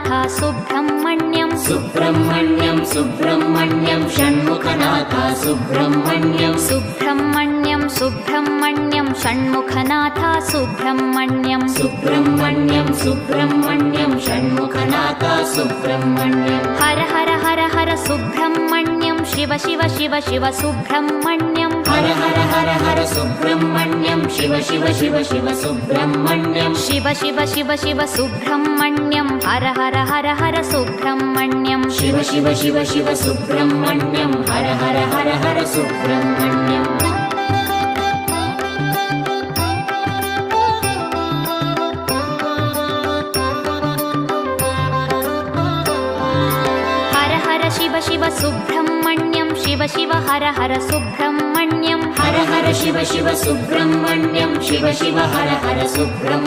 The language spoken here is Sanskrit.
षण्मुखनाथ सुब्रह्मण्यं सुब्रह्मण्यं सुब्रह्मण्यं षण्मुखनाथ सुब्रह्मण्यं सुब्रह्मण्यं सुब्रह्मण्यं षण्मुखनाथ सुब्रह्मण्यं सुब्रह्मण्यं सुब्रह्मण्यं षण्मुखनाथ सुब्रह्मण्यं हर हर हर हर सुब्रह्मण्यं शिव शिव शिव शिव सुब्रह्मण्यं हर हर हर हर सुब्रह्मण्यं शिव शिव शिव शिव सुब्रह्मण्यं शिव शिव शिव शिव सुब्रह्मण्यं हर हर हर हर सुब्रह्मण्यं शिव शिव शिव शिव सुब्रह्मण्यं हर हर हर हर सुब्रह्मण्यं हर हर शिव शिव सुब्रह्मण्यं शिव शिव हर हर सुब्रह्मण्यं हर हर शिव शिव सुब्रह्मण्यं शिव शिव हर हर सुब्रह्मण्यं